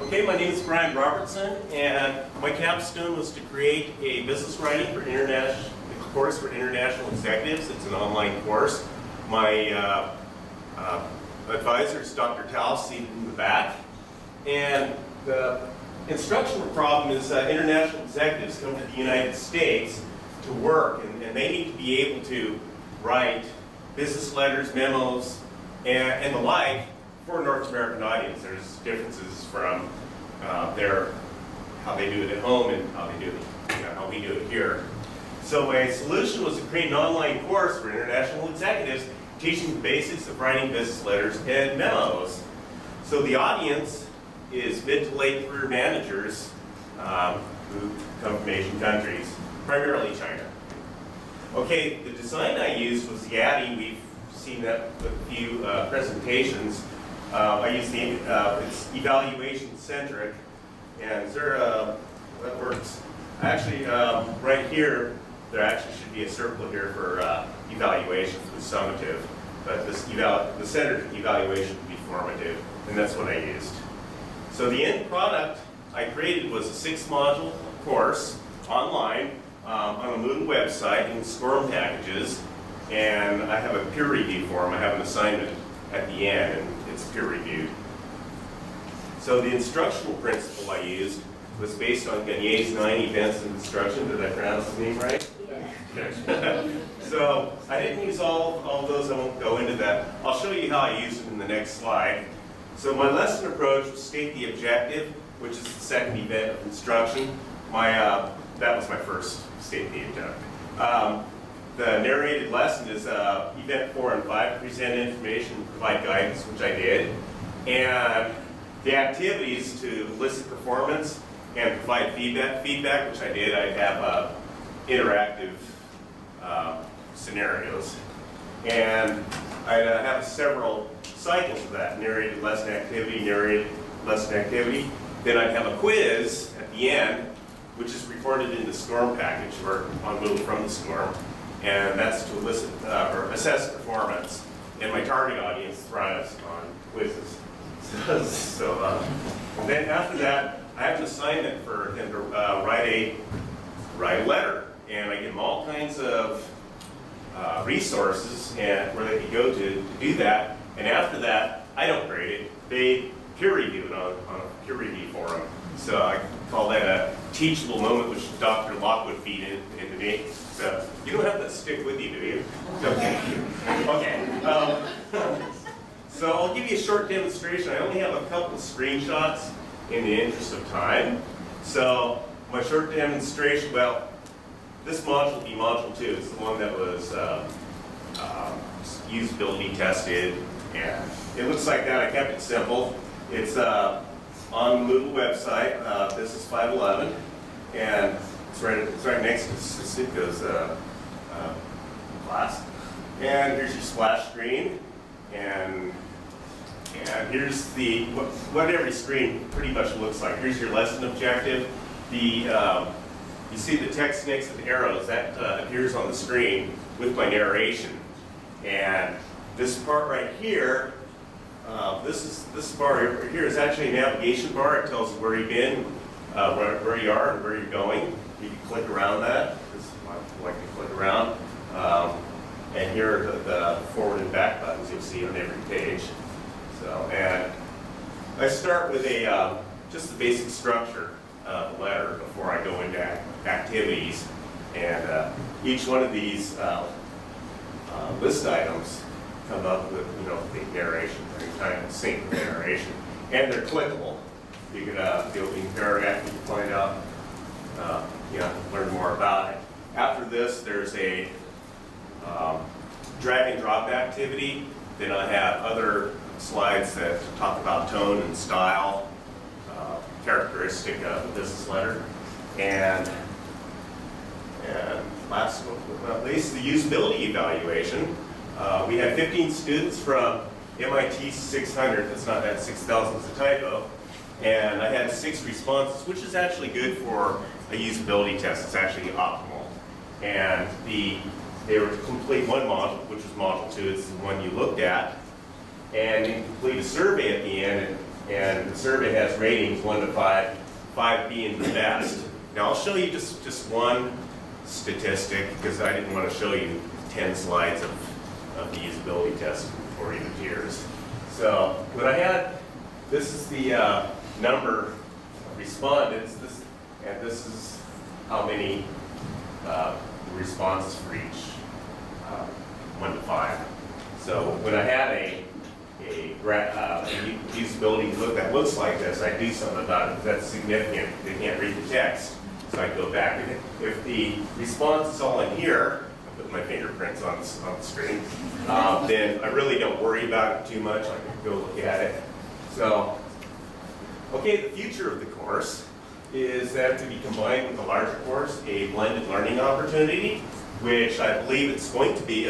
Okay, my name is Brian Robertson, and my capstone was to create a business writing for international course for international executives. It's an online course. My advisor is Dr. Tal, seated in the back, and the instructional problem is international executives come to the United States to work, and they need to be able to write business letters, memos, and the like for a North American audience. There's differences from how they do it at home and how they do it, how we do it here. So my solution was to create an online course for international executives teaching the basics of writing business letters and memos. So the audience is mid to late career managers who come from Asian countries, primarily China. Okay, the design I used was Yaddy. We've seen that with a few presentations. I used it's evaluation centric, and that works. Actually, right here, there actually should be a circle here for evaluation for the summative, but the centered evaluation would be formative, and that's what I used. So the end product I created was a 6-module course online on a Moodle website in SCORM packages, and I have a peer review form. I have an assignment at the end, and it's peer reviewed. So the instructional principle I used was based on Gagne's 9 events of instruction. Did I pronounce his name right? Yeah. So I didn't use all of those. I won't go into that. I'll show you how I used them in the next slide. So my lesson approach was state the objective, which is the second event of instruction. That was my first state the objective. The narrated lesson is event 4 and 5, present information and provide guidance, which I did. And the activities to elicit performance and provide feedback, which I did. I have interactive scenarios. And I have several cycles of that, narrated lesson activity, narrated lesson activity. Then I'd have a quiz at the end, which is recorded in the SCORM package or on Moodle from the SCORM. And that's to elicit or assess performance. And my target audience thrives on quizzes. So then after that, I have an assignment for them to write a letter, and I give them all kinds of resources and where they can go to do that. And after that, I don't grade it; they peer review it on a peer review forum. So I call that a teachable moment, which Dr. Lockwood feed into me. So you don't have to stick with you, do you? Okay. So I'll give you a short demonstration. I only have a couple of screenshots in the interest of time. So my short demonstration, well, this module will be module 2. It's the one that was usability tested. And it looks like that. I kept it simple. It's on the Moodle website. This is 511. And it's right next to Cisco's class. And here's your splash screen. And here's what every screen pretty much looks like. Here's your lesson objective. You see the text next to the arrows, that appears on the screen with my narration. And this part right here, this bar right here is actually a navigation bar. It tells you where you've been, where you are, and where you're going. You can click around that. I like to click around. And here are the forward and back buttons you'll see on every page. So, and I start with just the basic structure of the letter before I go into activities. And each one of these list items come up with, the narration. They're kind of sync narration. And they're clickable. You can the opening paragraph, you can find out, learn more about it. After this, there's a drag and drop activity. Then I have other slides that talk about tone and style, characteristic of a business letter. And last but not least, the usability evaluation. We had 15 students from MIT 600, that's not that 6,000 is a typo, and I had 6 responses, which is actually good for a usability test. It's actually optimal. And they were to complete one module, which was module 2, it's the one you looked at, and you complete a survey at the end, And the survey has ratings 1 to 5, 5 being the best. Now I'll show you just one statistic because I didn't want to show you 10 slides of the usability test for you peers. So what I had, this is the number of respondents, and this is how many responses for each 1 to 5. So when I had a usability look that looks like this, I do something about it because that's significant. They can't read the text. So I go back. If the response is all in here, I put my fingerprints on the screen, then I really don't worry about it too much. I can go look at it. So, okay, the future of the course is that to be combined with a larger course, a blended learning opportunity, which I believe it's going to be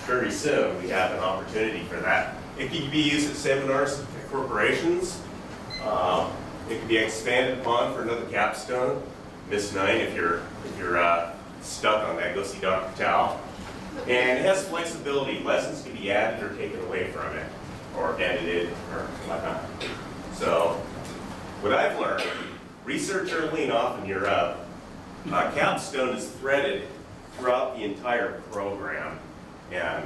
very soon. We have an opportunity for that. It can be used at seminars at corporations. It can be expanded upon for another capstone. Miss 9, if you're stuck on that, go see Dr. Tao. And it has flexibility. Lessons can be added or taken away from it, or edited, or whatnot. So, what I've learned, research early and often your capstone is threaded throughout the entire program, and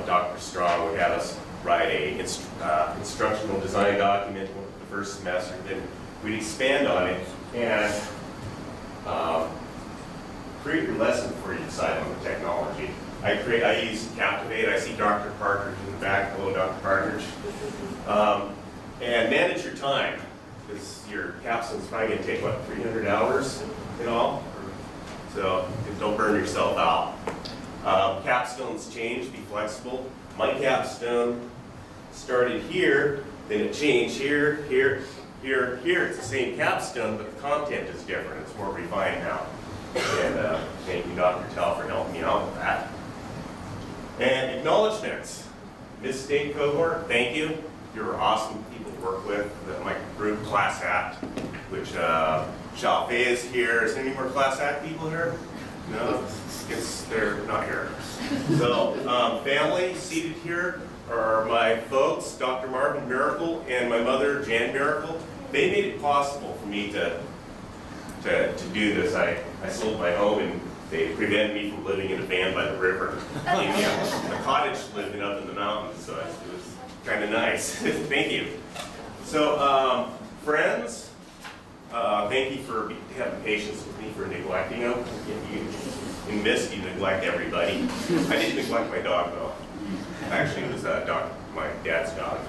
Dr. Strong would have us write a instructional design document the first semester, then we'd expand on it and create your lesson before you decide on the technology. I use Captivate. I see Dr. Partridge in the back. Hello, Dr. Partridge. And manage your time, because your capstone's probably going to take, what, 300 hours in all? So don't burn yourself out. Capstones change, be flexible. My capstone started here, then it changed here, here, here, here. It's the same capstone, but the content is different. It's more refined now. And thank you, Dr. Tell, for helping me out with that. And acknowledgements. Miss State Cohort, thank you. You're awesome people to work with. My group, Class Act, which Chalfe is here. Is there any more Class Act people here? No? Guess they're not here. So, family seated here are my folks, Dr. Marvin Miracle and my mother, Jan Miracle. They made it possible for me to do this. I sold my home and they prevented me from living in a van by the river. The cottage living up in the mountains, so it was kind of nice. Thank you. So, friends, thank you for having patience with me for neglecting them. You missed, you neglect everybody. I didn't neglect my dog though. Actually, it was my dad's dog.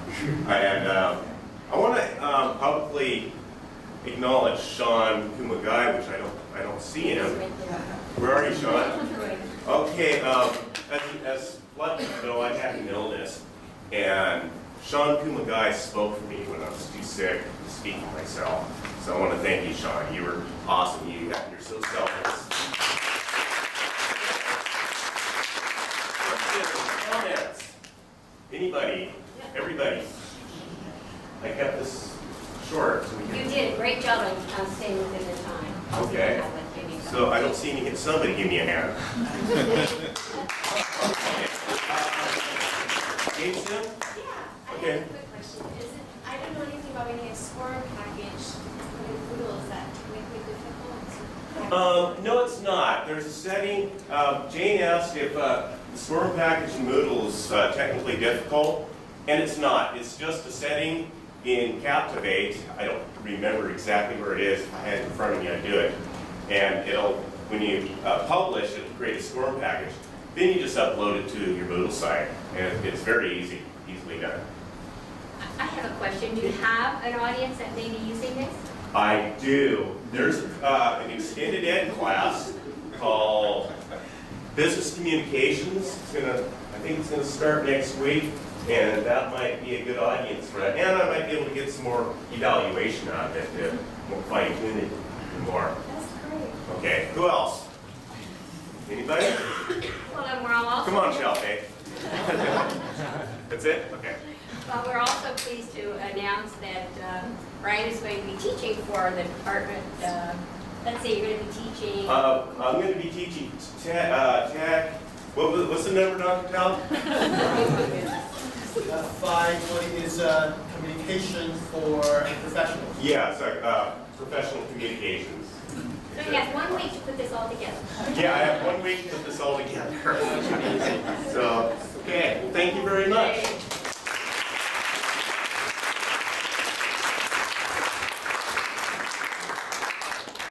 And I want to publicly acknowledge Sean Kumagai, which I don't see him. Where are you, Sean? Okay. As a lot of you know, I had an illness, and Sean Kumagai spoke for me when I was too sick to speak for myself. So I want to thank you, Sean. You were awesome. You're so selfless. Comments? Anybody? Everybody? I kept this short. So you did a great job on staying within the time. Okay. So I don't see any. Somebody give me a hand. Jason? Yeah, Okay. I have a quick question. I don't know anything about making a scoring package with Google. Is that technically difficult? No, it's not. There's a setting. Jane asked if the scoring package in Moodle is technically difficult, and it's not. It's just a setting in Captivate. I don't remember exactly where it is. If I had it in front of me, I'd do it. And when you publish, it'll create a scoring package. Then you just upload it to your Moodle site, and it's very easily done. I have a question. Do you have an audience that may be using this? I do. There's an extended ed class called Business Communications. I think it's gonna start next week, and that might be a good audience for that. And I might be able to get some more evaluation out of it to more fine tune it more. That's great. Okay, who else? Anybody? Well, then we're all also. Come on, Shelby. That's it? Okay. Well, we're also pleased to announce that Brian is going to be teaching for the department. Let's say you're going to be teaching. I'm going to be teaching tech. What's the number, Dr. Tal? 5, what is communication for professionals? Yeah, so professional communications. So you have 1 week to put this all together. Yeah, I have 1 week to put this all together. So, okay, well, thank you very much.